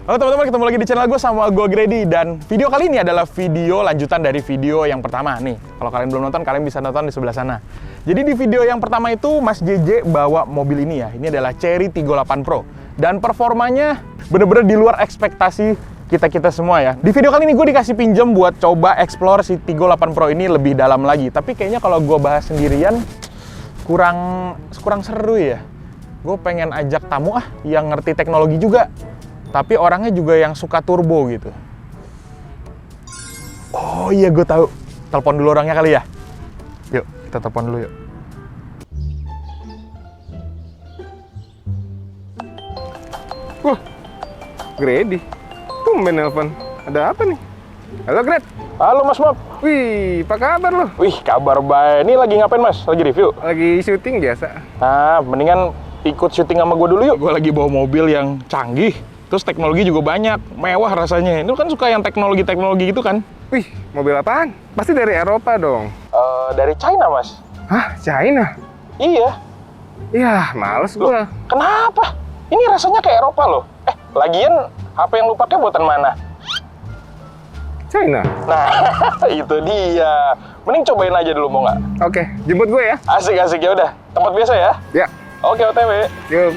Halo teman-teman, ketemu lagi di channel gue sama gue Grady. Dan video kali ini adalah video lanjutan dari video yang pertama. Nih, kalau kalian belum nonton, kalian bisa nonton di sebelah sana. Jadi di video yang pertama itu Mas JJ bawa mobil ini ya. Ini adalah Chery Tiggo 8 Pro. Dan performanya bener-bener di luar ekspektasi kita semua ya. Di video kali ini gue dikasih pinjem buat coba explore si Tiggo 8 Pro ini lebih dalam lagi. Tapi kayaknya kalau gue bahas sendirian kurang seru ya. Gue pengen ajak tamu yang ngerti teknologi juga. Tapi orangnya juga yang suka turbo gitu. Oh iya, gue tahu. Telepon dulu orangnya kali ya. Yuk, kita telepon dulu yuk. Wah, Grady. Tumben nelpon. Ada apa nih? Halo, Gred. Halo Mas Bob. Wih, apa kabar lo? Wih, kabar baik. Ini lagi ngapain Mas? Lagi review? Lagi syuting biasa. Mendingan ikut syuting sama gue dulu yuk. Gue lagi bawa mobil yang canggih. Terus teknologi juga banyak, mewah rasanya. Ini kan suka yang teknologi gitu kan? Wih, mobil apaan? Pasti dari Eropa dong. Dari China, Mas. Hah, China? Iya. Yah, males Loh, gua. kenapa? Ini rasanya kayak Eropa loh. Lagian HP yang lu pakai buatan mana? China? Nah, itu dia. Mending cobain aja dulu, mau nggak? Oke, jemput gue ya. Asik-asik, ya udah. Tempat biasa ya? Ya, Oke, OTW. yuk.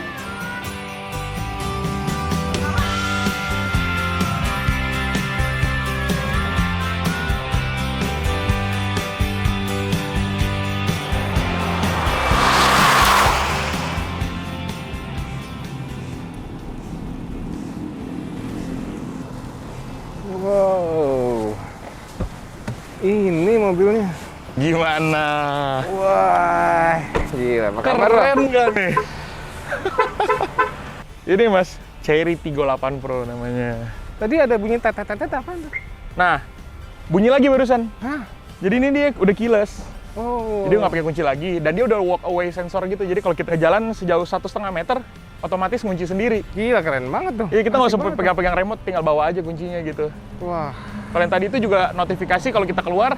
Wow, ini mobilnya. Gimana? Wah, gila. Apa kabar lo? Keren nggak nih? Ini Mas, Chery Tiggo 8 Pro namanya. Tadi ada bunyi tet-tet-tet apa tuh? Nah, bunyi lagi barusan. Hah? Jadi ini dia udah keyless. Oh. Jadi nggak pakai kunci lagi. Dan dia udah walk away sensor gitu. Jadi kalau kita jalan sejauh 1,5 meter, otomatis kunci sendiri. Gila, keren banget tuh. Iya, kita nggak Asik usah banget pegang-pegang remote, tinggal bawa aja kuncinya gitu. tuh. Wah. Kalau yang tadi itu juga notifikasi kalau kita keluar,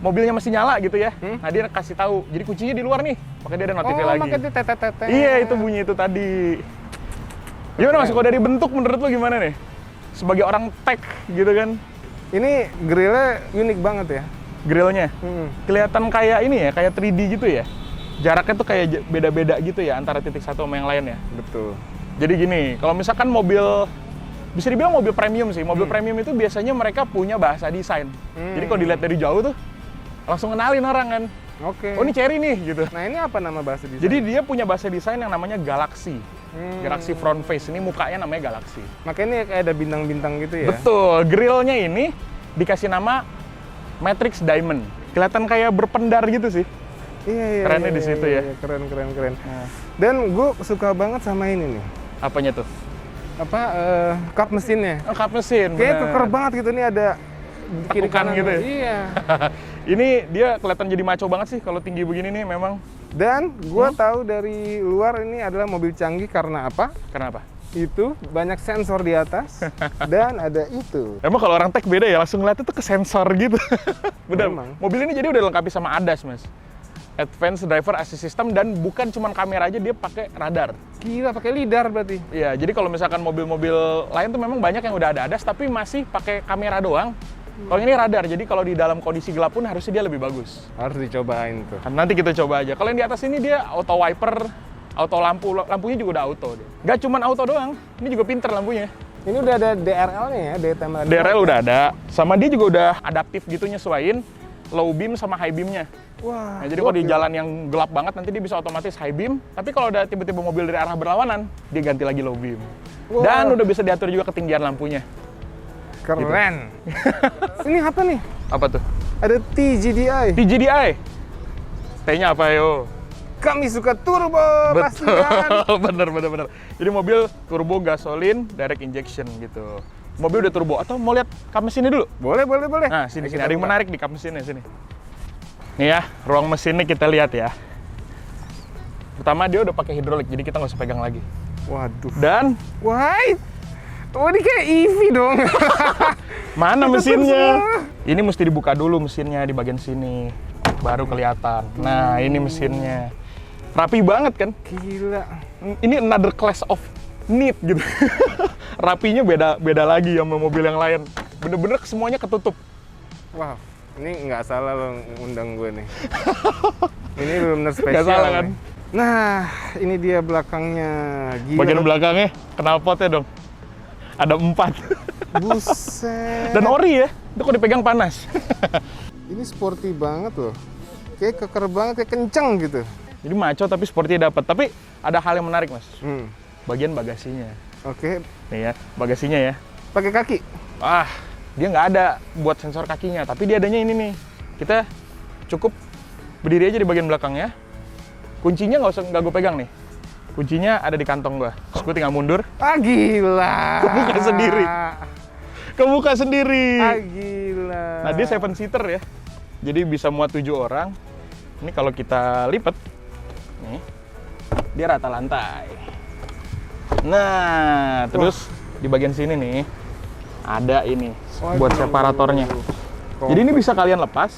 mobilnya masih nyala gitu ya. Nah, dia kasih tahu. Jadi kuncinya di luar nih. Makanya dia ada notifikasi lagi. Makanya dia tet-tet-tet. Iya, itu bunyi itu tadi. Gimana Mas, kalau dari bentuk menurut lo gimana nih? Sebagai orang tech gitu kan, Ini grillnya unik banget ya. grillnya kelihatan kayak ini ya, kayak 3D gitu ya. Jaraknya tuh kayak beda-beda gitu ya antara titik satu sama yang lain ya. Betul. Jadi gini, kalau misalkan mobil, bisa dibilang mobil premium sih. Mobil premium itu biasanya mereka punya bahasa desain. Jadi kalau dilihat dari jauh tuh, langsung kenalin orang kan. Oke. Oh, ini Chery nih gitu. Nah, ini apa nama bahasa desain? Jadi dia punya bahasa desain yang namanya Galaxy. Galaxy front face, ini mukanya namanya Galaxy. makanya ini kayak ada bintang-bintang gitu ya. Betul, grillnya ini dikasih nama Matrix Diamond. Kelihatan kayak berpendar gitu sih. Iya. Kerennya di situ ya. Iya, keren. Nah, Dan gue suka banget sama ini nih. apanya tuh? Apa kap mesinnya? Oh, kap mesin. Kayak bener. keker banget gitu, nih ada kiri Tekukan kanan gitu ya? Iya. Ini dia kelihatan jadi maco banget sih kalau tinggi begini nih memang. Dan gue tahu dari luar ini adalah mobil canggih karena apa? Kenapa? Itu banyak sensor di atas dan ada itu. Emang kalau orang tech beda ya, langsung ngeliatnya tuh ke sensor gitu. Bener. Memang. Mobil ini jadi udah lengkapi sama ADAS, Mas. Advanced Driver Assist System, dan bukan cuma kamera aja, dia pakai radar. Gila, pakai lidar berarti. Iya, jadi kalau misalkan mobil-mobil lain tuh memang banyak yang udah ada ADAS tapi masih pakai kamera doang. Kalau ini radar, jadi kalau di dalam kondisi gelap pun harusnya dia lebih bagus. Harus dicobain tuh. Nanti kita coba aja. Kalau yang di atas ini dia auto wiper, auto lampunya juga udah auto. Gak cuma auto doang, ini juga pinter lampunya. Ini udah ada DRL-nya ya, daytime running DRL light. udah ada, sama dia juga udah adaptif gitu nyesuaiin low beam sama high beamnya. Wah. Nah, jadi kalau di gokil. jalan yang gelap banget nanti dia bisa otomatis high beam, tapi kalau ada tiba-tiba mobil dari arah berlawanan, dia ganti lagi low beam. Wah. Dan udah bisa diatur juga ketinggian lampunya. Keren. Ini apa nih? Apa tuh? Ada TGDI. TGDI. T-nya apa yo? Kami suka turbo, pasti kan? bener. Jadi mobil turbo gasolin direct injection gitu. Mobil udah turbo. Atau mau lihat kap mesinnya dulu? Boleh. Nah, sini. Kita Ada yang buka. menarik di kap mesinnya, sini. Nih ya, ruang mesinnya kita lihat ya. Pertama dia udah pakai hidrolik, jadi kita nggak usah pegang lagi. Waduh. Dan Why? Oh, ini kayak EV dong. mana Itu mesinnya? semua. Ini mesti dibuka dulu mesinnya di bagian sini, baru kelihatan. Nah, ini mesinnya. Rapi banget kan? Gila. Ini another class of neat gitu. rapinya beda lagi sama mobil yang lain. Bener-bener semuanya ketutup. Wow, ini nggak salah lo undang gue nih. Ini benar-benar spesial. Nggak salah kan? Nih. Nah, ini dia belakangnya. Gila. Bagian belakangnya knalpotnya dong. Ada 4. Buset. Dan ori ya, itu kok dipegang panas. Ini sporty banget loh. Kayak keker banget, kayak kenceng gitu. Jadi maco tapi sporty dapat. Tapi ada hal yang menarik, Mas. Bagian bagasinya. Oke. Nih ya, bagasinya ya. Pakai kaki. Ah, dia nggak ada buat sensor kakinya, tapi dia adanya ini nih. Kita cukup berdiri aja di bagian belakangnya. Kuncinya nggak gue pegang nih. Kuncinya ada di kantong gue. Terus gue tinggal mundur. Ah, gila. Kebuka sendiri. Kebuka sendiri. Ah, gila. Nah, dia 7-seater ya. Jadi bisa muat 7 orang. Ini kalau kita lipat, nih, dia rata lantai. Nah, terus di bagian sini nih, ada ini buat separatornya. Jadi ini bisa kalian lepas,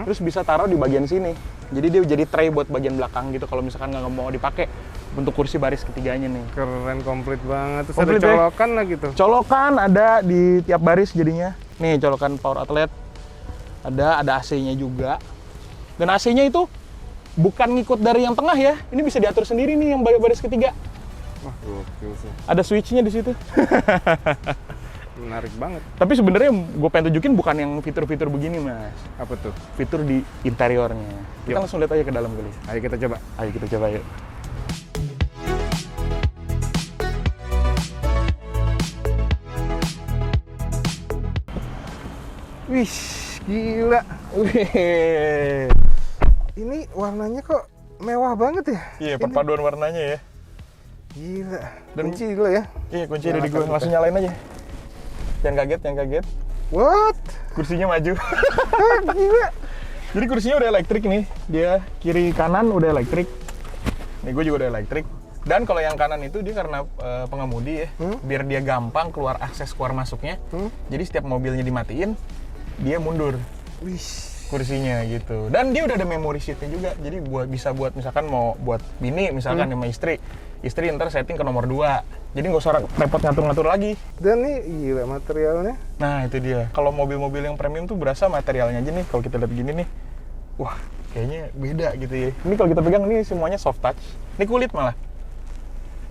terus bisa taruh di bagian sini. Jadi dia jadi tray buat bagian belakang gitu kalau misalkan nggak mau dipakai untuk kursi baris ketiganya nih. Keren, komplit banget. Terus Komplit, ada colokan lah gitu. Colokan ada di tiap baris jadinya. Nih colokan power outlet. Ada AC-nya juga. Dan AC-nya itu bukan ngikut dari yang tengah ya. Ini bisa diatur sendiri nih yang baris ketiga. Wah, gokil sih. Ada switch-nya di situ. Menarik banget. Tapi sebenarnya gue pengen tunjukin bukan yang fitur-fitur begini, Mas. Apa tuh? Fitur di interiornya. Kita langsung lihat aja ke dalam kali. Ayo kita coba. Ayo kita coba yuk. Wih, gila. Wih. Ini warnanya kok mewah banget ya? Iya, perpaduan warnanya ya. Gila. Dan- Kunci dulu ya. Iya, kunci ada di gue. Langsung nyalain aja. Jangan kaget, jangan kaget. What? Kursinya maju. Ah, gila. Jadi kursinya udah elektrik nih. Dia kiri kanan udah elektrik. Nih gue juga udah elektrik. Dan kalau yang kanan itu dia karena pengemudi ya, biar dia gampang keluar akses keluar masuknya. Jadi setiap mobilnya dimatiin, dia mundur Wih. kursinya gitu. Dan dia udah ada memory seatnya juga. Jadi bisa buat misalkan mau buat bini misalkan sama istri. Istri ntar setting ke nomor 2. Jadi nggak usah repot ngatur-ngatur lagi. Dan nih gila materialnya. Nah itu dia. Kalau mobil-mobil yang premium tuh berasa materialnya aja nih. Kalau kita lihat gini nih, wah kayaknya beda gitu ya. Ini kalau kita pegang ini semuanya soft touch. Ini kulit malah.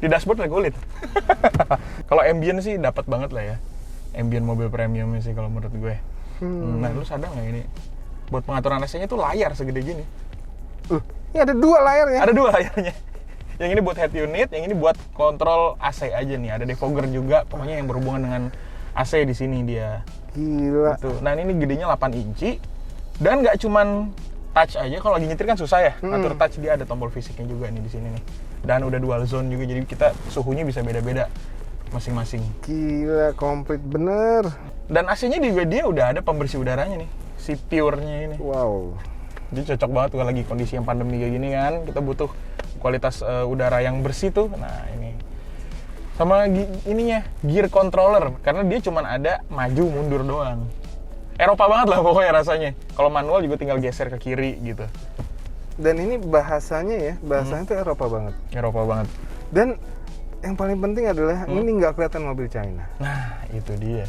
Di dashboard ada kulit. Kalau ambient sih dapat banget lah ya. Ambient mobil premium sih kalau menurut gue. Nah lu sadar nggak ini? Buat pengaturan AC-nya tuh layar segede gini. Ini ada 2 layarnya. Ada 2 layarnya. Yang ini buat head unit, yang ini buat kontrol AC aja nih. Ada defogger juga, pokoknya yang berhubungan dengan AC di sini dia. Gila. Tuh. Nah ini gedenya 8 inci dan nggak cuman touch aja. Kalau lagi nyetir kan susah ya ngatur touch, dia ada tombol fisiknya juga nih di sini nih. Dan udah dual zone juga, jadi kita suhunya bisa beda-beda masing-masing. Gila, komplit bener. Dan AC-nya juga dia udah ada pembersih udaranya nih, si Pure-nya ini. Wow. Jadi cocok banget kalau lagi kondisi yang pandemi kayak gini kan, kita butuh kualitas udara yang bersih tuh. Nah ini sama ininya gear controller, karena dia cuman ada maju mundur doang. Eropa banget lah pokoknya rasanya. Kalau manual juga tinggal geser ke kiri gitu. Dan ini bahasanya ya, bahasanya tuh Eropa banget. Eropa banget. Dan yang paling penting adalah ini nggak kelihatan mobil China. Nah itu dia.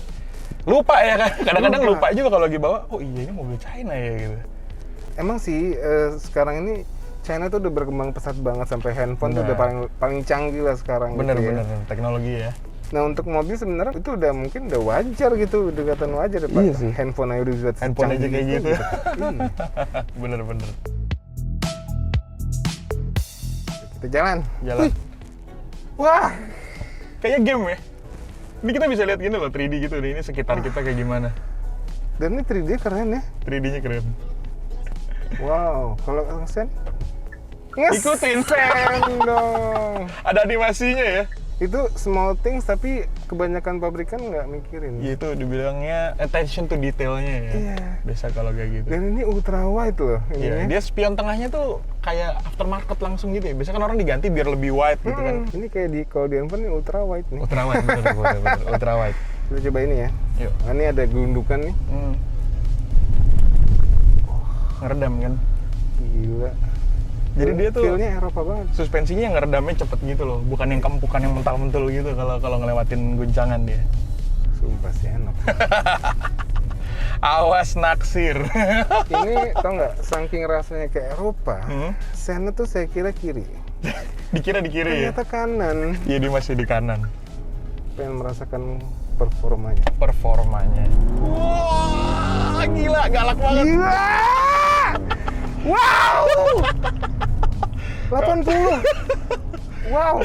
Lupa ya kan, kadang-kadang lupa juga kalau lagi bawa. Oh iya ini mobil China ya gitu. Emang sih sekarang ini China tuh udah berkembang pesat banget, sampai handphone tuh udah paling canggih lah sekarang. Bener-bener gitu ya. Teknologi ya. Nah untuk mobil sebenarnya itu udah mungkin udah wajar gitu, udah kelihatan wajar daripada Iya sih. handphone aja udah buat Handphone aja kayak gitu. Iya. Bener-bener. Kita jalan. Jalan. Wih. Wah, Kayaknya game ya. Ini kita bisa lihat gini loh 3D gitu nih. Ini sekitar kita kayak gimana. dan ini 3D keren ya. 3D-nya keren. Wow, kalau ngesen Ikutin. dong. Ada animasinya ya. Itu small things tapi kebanyakan pabrikan nggak mikirin. Ya, itu dibilangnya attention to detailnya ya. Iya. Biasa kalau kayak gitu. Dan ini ultra wide loh Iya, ininya. dia spion tengahnya tuh kayak aftermarket langsung gitu ya. Biasanya kan orang diganti biar lebih wide gitu kan. Ini kayak di kalau di handphone ini ultra wide nih. Ultra wide, bener. Ultra wide. Kita coba ini ya. Yuk. Nah, ini ada gundukan nih. Ngeredam kan. Gila. Jadi dia tuh feel-nya Eropa banget. suspensinya yang ngeredamnya cepet gitu loh, bukan yang kempukan yang mental-mentul gitu kalau ngelewatin guncangan dia. Sumpah sih enak. Awas naksir. Ini tau nggak, saking rasanya ke Eropa, sennya tuh saya kira kiri. Dikira di kiri ya? Ternyata kanan. Iya, dia masih di kanan. Pengen merasakan performanya. Wah, gila, galak banget. Gila! Wow! 80. Wow.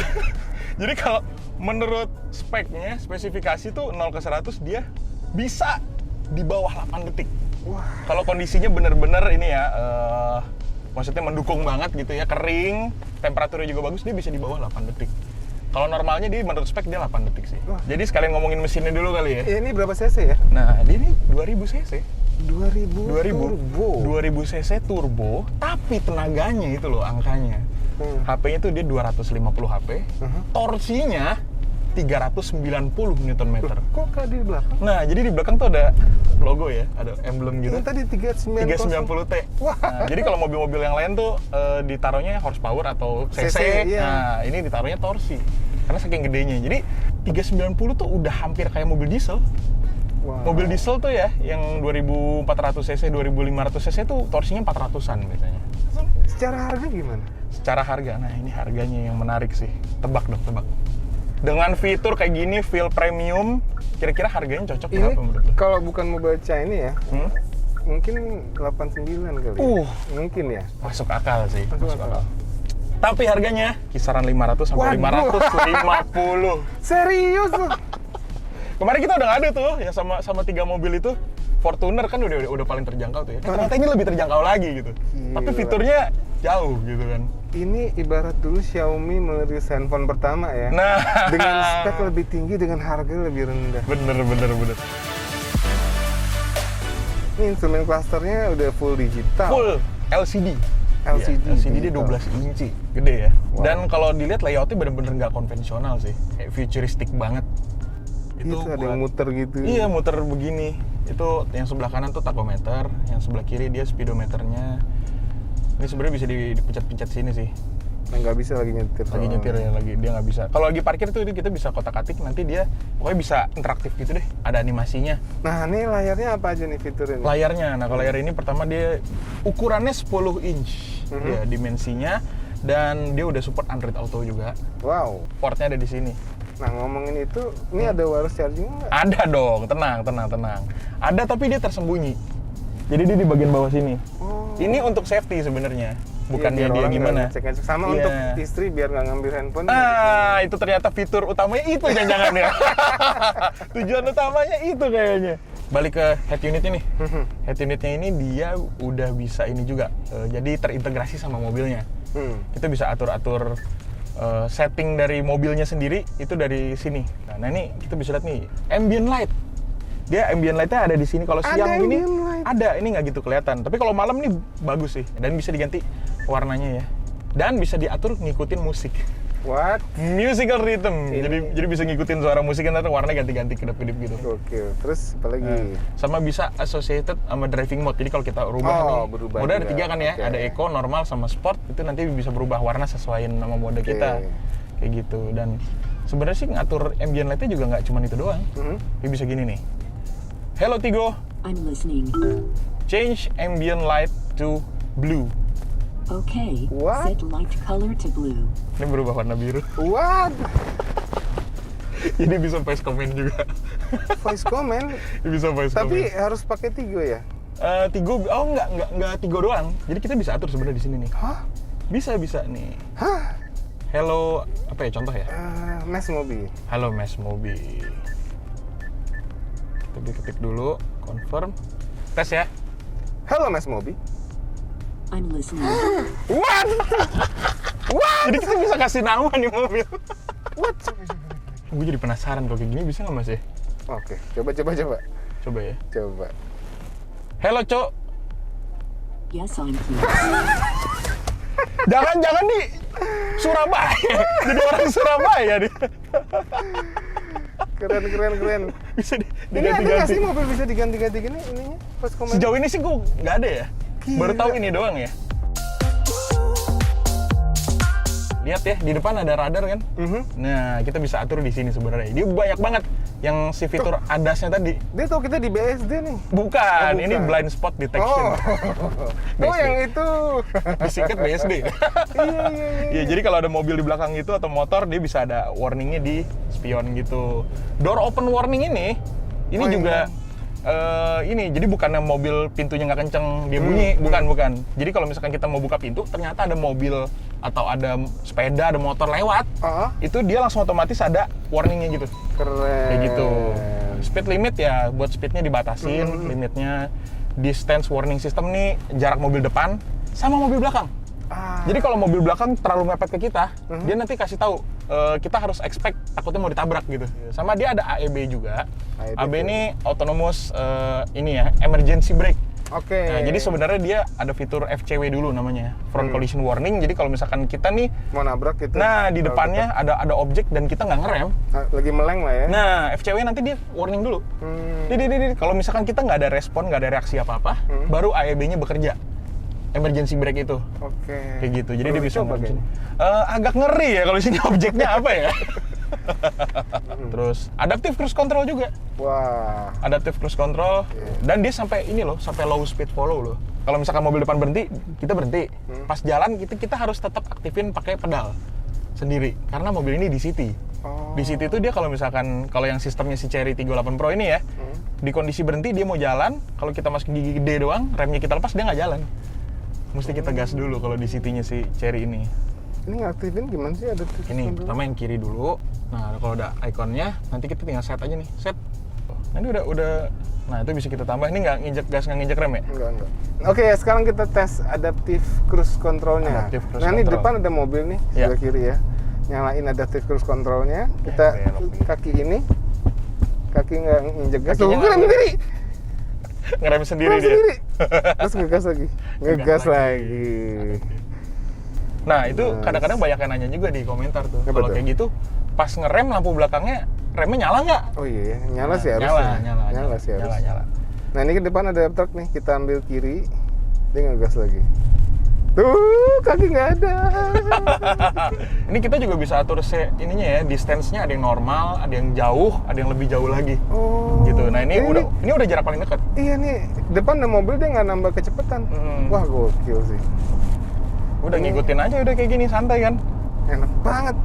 Jadi kalau menurut speknya, spesifikasi tuh 0 ke 100 dia bisa di bawah 8 detik. Wah. Kalau kondisinya bener-bener ini ya, maksudnya mendukung banget gitu ya, kering, temperaturnya juga bagus, dia bisa di bawah 8 detik. Kalau normalnya dia menurut spek dia 8 detik sih. Wah. Jadi sekalian ngomongin mesinnya dulu kali ya. Ini berapa cc ya? Nah, dia ini 2000 cc. 2000 turbo. 2000 cc turbo, tapi tenaganya itu loh angkanya. HP-nya tuh dia 250 HP, torsinya 390 Nm. Kok kayak di belakang? Nah, jadi di belakang tuh ada logo ya, ada emblem gitu. Ini tadi 390T. Wah. Nah, jadi kalau mobil-mobil yang lain tuh ditaruhnya horsepower atau cc. Iya. Nah, ini ditaruhnya torsi. Karena saking gedenya. Jadi 390 tuh udah hampir kayak mobil diesel. Wow. Mobil diesel tuh ya, yang 2400 cc, 2500 cc tuh torsinya 400-an biasanya. Secara harga gimana? Secara harga, nah ini harganya yang menarik sih. Tebak dong, tebak. Dengan fitur kayak gini, feel premium, kira-kira harganya cocok Ini berapa menurut lo? kalau bukan mobil China ya, mungkin 89 kali. Mungkin ya. Masuk akal sih. Masuk akal. Tapi harganya kisaran 500 sampai Waduh. 550. Serius loh? Kemarin kita udah ngadu tuh ya sama 3 mobil itu. Fortuner kan udah paling terjangkau tuh ya. Ternyata ini lebih terjangkau lagi gitu. Gila. Tapi fiturnya jauh gitu kan. Ini ibarat dulu Xiaomi merilis handphone pertama ya. Nah, Dengan spek lebih tinggi, dengan harga lebih rendah. bener. Ini instrumen clusternya udah full digital. Full LCD. LCD. Iya, LCD dia digital. 12 inci, gede ya. Wow. Dan kalau dilihat layoutnya bener-bener nggak konvensional sih, kayak futuristik banget. Itu ada yang muter gitu. Iya, muter begini. Itu yang sebelah kanan tuh tachometer, yang sebelah kiri dia speedometernya. Ini sebenarnya bisa dipencet-pencet sini sih. Nah, nggak bisa lagi nyetir. Lagi nyetir ya, dia nggak bisa. Kalau lagi parkir tuh kita bisa kotak-atik, nanti dia pokoknya bisa interaktif gitu deh. Ada animasinya. Nah, ini layarnya apa aja nih fiturnya? Layarnya, nah kalau layar ini pertama dia ukurannya 10 inch ya dimensinya, dan dia udah support Android Auto juga. Wow. Portnya ada di sini. Nah, ngomongin itu, ini ada wireless charging nggak? Ada dong, tenang. Ada tapi dia tersembunyi. Jadi dia di bagian bawah sini. Oh. Ini untuk safety sebenarnya, bukan Iya, biar dia orang gimana. nggak ngecek-ngecek. Sama Iya. untuk istri biar nggak ngambil handphone. Itu ternyata fitur utamanya itu jangan ya. Tujuan utamanya itu kayaknya. Balik ke head unitnya nih. Head unitnya ini dia udah bisa ini juga. Jadi terintegrasi sama mobilnya. Kita bisa atur-atur setting dari mobilnya sendiri itu dari sini. Nah ini kita bisa lihat nih ambient light. Dia ambient lightnya ada di sini. Kalau siang gini ada, ini nggak gitu kelihatan. Tapi kalau malam nih bagus sih. Dan bisa diganti warnanya ya. Dan bisa diatur ngikutin musik. What? Musical rhythm. Jadi bisa ngikutin suara musik, nanti warnanya ganti-ganti kedap-kedip gitu. Oke. Terus apa lagi? Sama bisa associated sama driving mode. Jadi kalau kita rubah nih, berubah mode ada juga. 3 kan ya. Oke. Ada eco, normal, sama sport. Itu nanti bisa berubah warna sesuaiin sama mode kita. Kayak gitu. Dan sebenarnya sih ngatur ambient light-nya juga nggak cuma itu doang. Dia bisa gini nih. Hello Tigo. I'm listening. Change ambient light to blue. Okay. What? Set light color to blue. Ini berubah warna biru. What? Jadi bisa voice comment juga. Voice comment? Bisa voice Tapi comment. harus pakai Tigo ya? Tigo, enggak Tigo doang. Jadi kita bisa atur sebenarnya di sini nih. Hah? Bisa nih. Hah? Hello, apa ya contoh ya? Mas Mobi. Halo Mas Mobi. Kita ketik dulu, confirm. Tes ya. Halo Mas Mobi. I'm listening. What? Jadi kita bisa kasih nama nih mobil. What? Gue jadi penasaran kalau kayak gini bisa nggak Mas ya? Oke, coba. Coba ya. Coba. Hello Cok. Yes, I'm here. Jangan di Surabaya. Jadi orang Surabaya nih. Keren. Bisa Ini ada nggak diganti-ganti. sih mobil bisa diganti-ganti gini ininya? Voice comment? Sejauh ini sih gue nggak ada ya. Gila. Baru tahu ini doang ya. lihat ya di depan ada radar kan. Nah, kita bisa atur di sini sebenarnya. Dia banyak banget yang si fitur ADAS-nya tadi. Dia tahu kita di BSD nih. Bukan, Oh, ini bukan. blind spot detection. Oh yang itu. Disingkat BSD. Iya. Iya, jadi kalau ada mobil di belakang itu atau motor, dia bisa ada warningnya di spion gitu. Door open warning ini Oh, juga ini, jadi bukannya mobil pintunya nggak kenceng dia bunyi, bukan. Jadi kalau misalkan kita mau buka pintu, ternyata ada mobil atau ada sepeda, ada motor lewat, itu dia langsung otomatis ada warningnya gitu. Keren. Kayak gitu. Speed limit ya, buat speednya dibatasin, limitnya. Distance warning system nih, jarak mobil depan sama mobil belakang. Jadi kalau mobil belakang terlalu mepet ke kita, dia nanti kasih tahu kita harus expect takutnya mau ditabrak gitu. Sama dia ada AEB juga. AEB ini autonomous ini ya, emergency brake. Oke. Nah, jadi sebenarnya dia ada fitur FCW dulu namanya, front collision warning. Jadi kalau misalkan kita nih mau nabrak gitu. nah di depannya ada objek dan kita nggak ngerem, lagi meleng lah ya. nah FCW nanti dia warning dulu. Kalau misalkan kita nggak ada respon, nggak ada reaksi apa-apa, baru AEB-nya bekerja. Emergency brake itu. Oke. Kayak gitu. Jadi dia bisa coba ngurus. Agak ngeri ya kalau sini objeknya apa ya. Terus adaptive cruise control juga. Wah. Adaptive cruise control dan dia sampai ini loh, sampai low speed follow loh. Kalau misalkan mobil depan berhenti, kita berhenti. Pas jalan kita harus tetap aktifin pakai pedal sendiri karena mobil ini di city. Di city itu dia kalau misalkan kalau yang sistemnya si Chery 38 Pro ini ya, di kondisi berhenti dia mau jalan, kalau kita masuk gigi gede doang, remnya kita lepas dia nggak jalan. Mesti kita gas dulu kalau di city-nya si Chery ini. Ini ngaktifin gimana sih ada Ini pertama yang kiri dulu. Nah, kalau udah ikonnya, nanti kita tinggal set aja nih. Set. Nah, ini udah. Nah, itu bisa kita tambah. Ini nggak nginjek gas, nggak nginjek rem ya? Enggak. Oke, sekarang kita tes adaptive cruise control-nya. Adaptive cruise Nah, ini control. depan ada mobil nih, sebelah kiri ya. Nyalain adaptive cruise control-nya. Kita kaki ini. Kaki nggak nginjek gas. Kakinya Tuh, nggak rem sendiri. Ngerem sendiri Rem dia. sendiri. Terus ngegas lagi. Ngegas lagi. Nah, itu kadang-kadang banyak yang nanya juga di komentar tuh. Ya, Kalau betul. kayak gitu, pas ngerem lampu belakangnya, remnya nyala nggak? Oh iya, nyala sih Nah, harusnya. Nyala sih harusnya. Nyala. Nah, ini ke depan ada truk nih, kita ambil kiri. Dia ngegas lagi. Tuh, kaki nggak ada. Ini kita juga bisa atur ininya ya, distance-nya ada yang normal, ada yang jauh, ada yang lebih jauh lagi. Oh. Gitu. Nah, ini udah jarak paling dekat. Iya nih, depan ada mobil dia nggak nambah kecepatan. Wah, gokil sih. Udah ngikutin aja udah kayak gini, santai kan? Enak banget.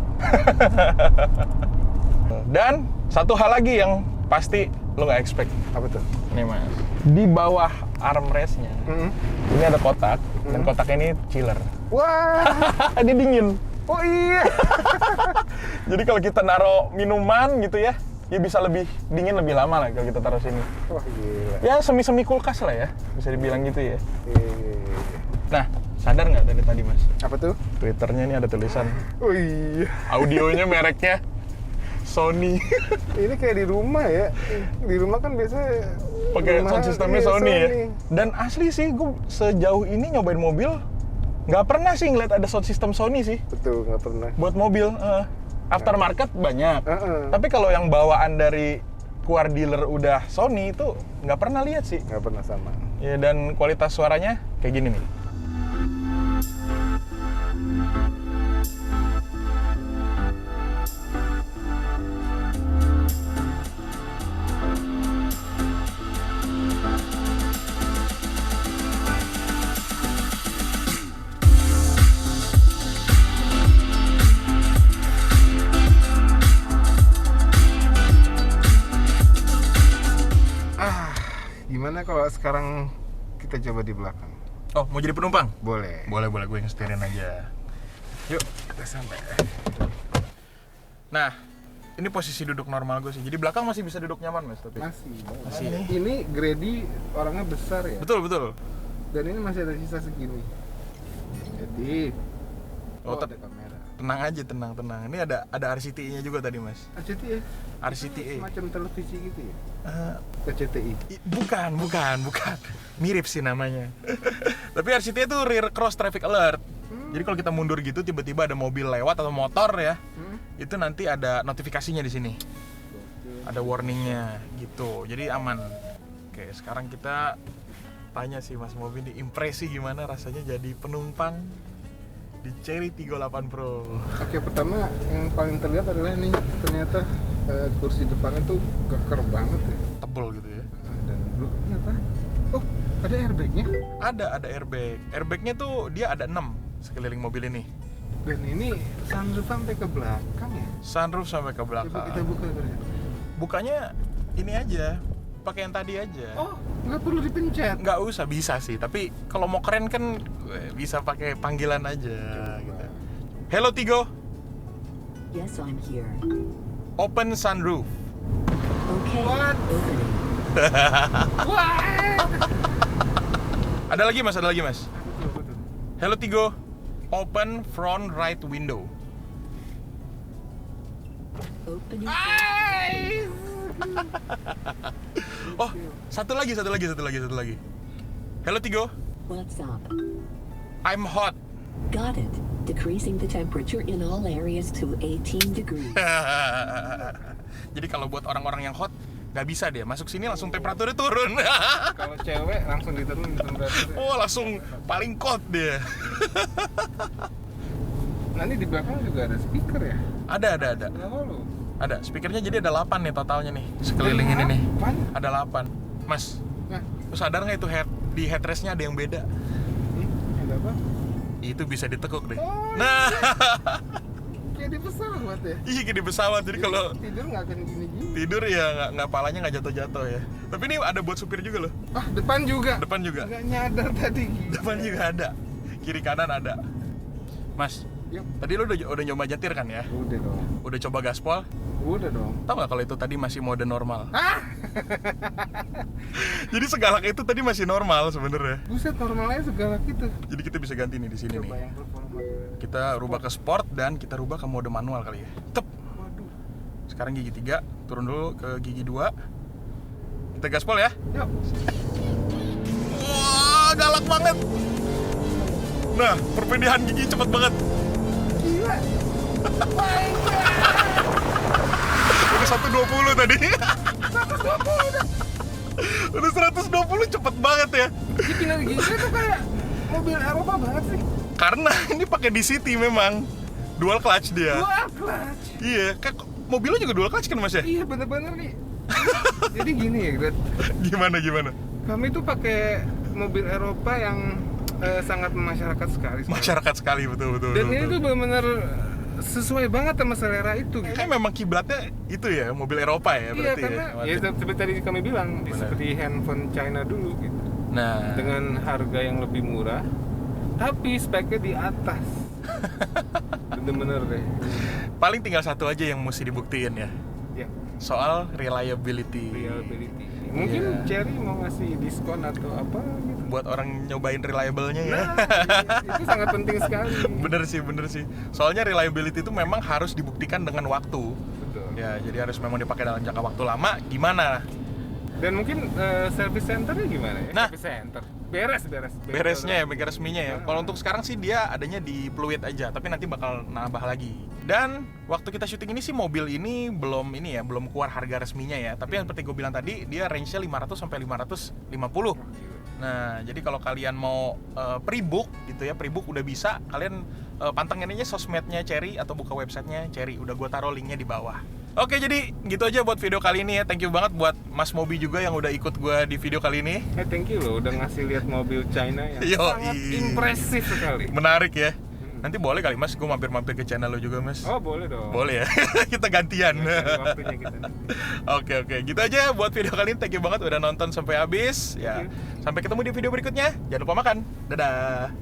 Dan satu hal lagi yang pasti lo nggak expect. Apa tuh? Nih mas, di bawah armrest-nya ini ada kotak, dan kotaknya ini chiller. Wah, Dia dingin. oh iya. Jadi kalau kita naruh minuman gitu ya, dia bisa lebih dingin lebih lama lah kalau kita taruh sini. Wah, gila. Ya semi-semi kulkas lah ya, bisa dibilang gitu ya. Iya. Nah, sadar nggak dari tadi mas? Apa tuh? Twitternya ini ada tulisan. Oh iya. Audionya mereknya Sony. Ini kayak di rumah ya. Di rumah kan biasanya Pakai rumah- sound systemnya iya, Sony ya. Dan asli sih, gue sejauh ini nyobain mobil nggak pernah sih ngeliat ada sound system Sony sih Betul, nggak pernah. buat mobil. Aftermarket banyak. Heeh. Tapi kalau yang bawaan dari keluar dealer udah Sony itu nggak pernah lihat sih. Nggak pernah sama. Ya, dan kualitas suaranya kayak gini nih. Gimana kalau sekarang kita coba di belakang? Oh, mau jadi penumpang? Boleh. Boleh, gue yang setirin aja. Yuk, kita sampai. Nah, ini posisi duduk normal gue sih. Jadi belakang masih bisa duduk nyaman, Mas, tapi. Masih. Ini Grady orangnya besar ya. Betul. Dan ini masih ada sisa segini. Jadi ada kamera. Tenang aja, tenang. Ini ada RCTI-nya juga tadi, Mas. RCTI ya? RCTI. Macam televisi gitu ya? RCTI. Bukan. Mirip sih namanya. Tapi RCTI itu rear cross traffic alert. Jadi kalau kita mundur gitu tiba-tiba ada mobil lewat atau motor ya. Itu nanti ada notifikasinya di sini. Ada warningnya gitu. Jadi aman. Oke, sekarang kita tanya sih Mas Mobi nih, impresi gimana rasanya jadi penumpang di Chery Tiggo 8 Pro. Oke, pertama yang paling terlihat adalah nih ternyata kursi depannya tuh keker banget ya. Tebel gitu ya. Dan ini apa? Oh, ada airbagnya. Ada airbag. Airbagnya tuh dia ada 6 sekeliling mobil ini. Dan ini sunroof sampai ke belakang ya. Sunroof sampai ke Coba belakang. kita buka dulu ya. Bukanya ini aja, pakai yang tadi aja. Oh, nggak perlu dipencet. Nggak usah, bisa sih. Tapi kalau mau keren kan bisa pakai panggilan aja gitu. Hello Tiggo, Yes, I'm here. open sunroof. Okay. What? Opening. Wah. Ada lagi mas, ada lagi mas. Betul. Hello Tiggo, open front right window. Opening. Oh, satu lagi. Hello Tiggo, What's up? I'm hot. Got it. Decreasing the temperature in all areas to 18 degrees. Jadi kalau buat orang-orang yang hot, nggak bisa dia masuk sini langsung temperaturnya turun. Kalau cewek langsung diturunin temperaturnya. Oh, langsung paling cold dia. Nah, ini di belakang juga ada speaker ya? Ada. Oh, loh. Ada, speakernya jadi ada 8 nih totalnya nih. Sekeliling ini nih. Apaan? Ada 8. Mas, Nah, lu sadar nggak itu di headrestnya ada yang beda? ada apa? Itu bisa ditekuk deh. Oh, Nah, kayak di pesawat ya? iya kayak di pesawat. Jadi kalau Tidur nggak akan gini-gini. tidur ya nggak palanya nggak jatuh-jatuh ya. Tapi ini ada buat supir juga loh. Ah, depan juga? Depan juga. Nggak nyadar tadi. Depan juga ada. Kiri kanan ada. Mas, Yuk. tadi lu udah nyoba nyetir kan ya? Udah dong. Udah coba gaspol? Udah dong. Tahu nggak kalau itu tadi masih mode normal? Ah! Jadi segalak itu tadi masih normal sebenarnya. Buset, normalnya segala gitu. Jadi kita bisa ganti nih di sini Coba nih. yang performa. Kita rubah ke sport dan kita rubah ke mode manual kali ya. Tep. Waduh. Sekarang gigi 3, turun dulu ke gigi 2. Kita gaspol ya. Yuk. Wah, galak banget. Nah, perpindahan gigi cepet banget. Gila. Udah 120 tadi. 120 udah 120 cepet banget ya. Ini pindah gini tuh kayak mobil Eropa banget sih. Karena ini pakai DCT memang. Dual clutch dia. Dual clutch. Iya, kayak mobilnya juga dual clutch kan Mas ya? Iya, bener-bener nih. Jadi gini ya, Gret. Gimana? Kami tuh pakai mobil Eropa yang sangat masyarakat sekali. sekarang. Masyarakat sekali, betul. Dan ini tuh benar-benar sesuai banget sama selera itu. Ini memang kiblatnya itu ya, mobil Eropa ya Iya, berarti karena ya. ya seperti tadi kami bilang, Bener. seperti handphone China dulu gitu. Nah, Dengan harga yang lebih murah, tapi speknya di atas. Bener-bener deh. paling tinggal satu aja yang mesti dibuktiin ya. Ya, Soal reliability. reliability. Mungkin Iya. Chery mau ngasih diskon atau apa gitu. Buat orang nyobain reliable-nya ya. Nah, itu sangat penting sekali. Bener sih. Soalnya reliability itu memang harus dibuktikan dengan waktu. Betul. Ya, jadi harus memang dipakai dalam jangka waktu lama. Gimana? Dan mungkin service centernya gimana ya? Nah. Service center. Beres. Beresnya ya, bengkel resminya ya. Kalau untuk sekarang sih dia adanya di Pluit aja, tapi nanti bakal nambah lagi. Dan waktu kita syuting ini sih mobil ini belum keluar harga resminya ya. Tapi yang seperti gue bilang tadi, dia range-nya 500 sampai 550. Nah, jadi kalau kalian mau pre-book gitu ya, pre-book udah bisa, kalian pantengin aja sosmednya Chery atau buka websitenya Chery. Udah gue taruh linknya di bawah. Oke, jadi gitu aja buat video kali ini ya. Thank you banget buat Mas Mobi juga yang udah ikut gue di video kali ini. Thank you loh udah ngasih lihat mobil China yang Yoi. sangat impresif sekali. Menarik ya. Nanti boleh kali Mas, gue mampir-mampir ke channel lo juga Mas. Oh, boleh dong. Boleh ya, kita gantian. Cari waktunya kita. Oke, gitu aja buat video kali ini. Thank you banget udah nonton sampai habis. Ya, Thank sampai ketemu di video berikutnya. Jangan lupa makan. Dadah.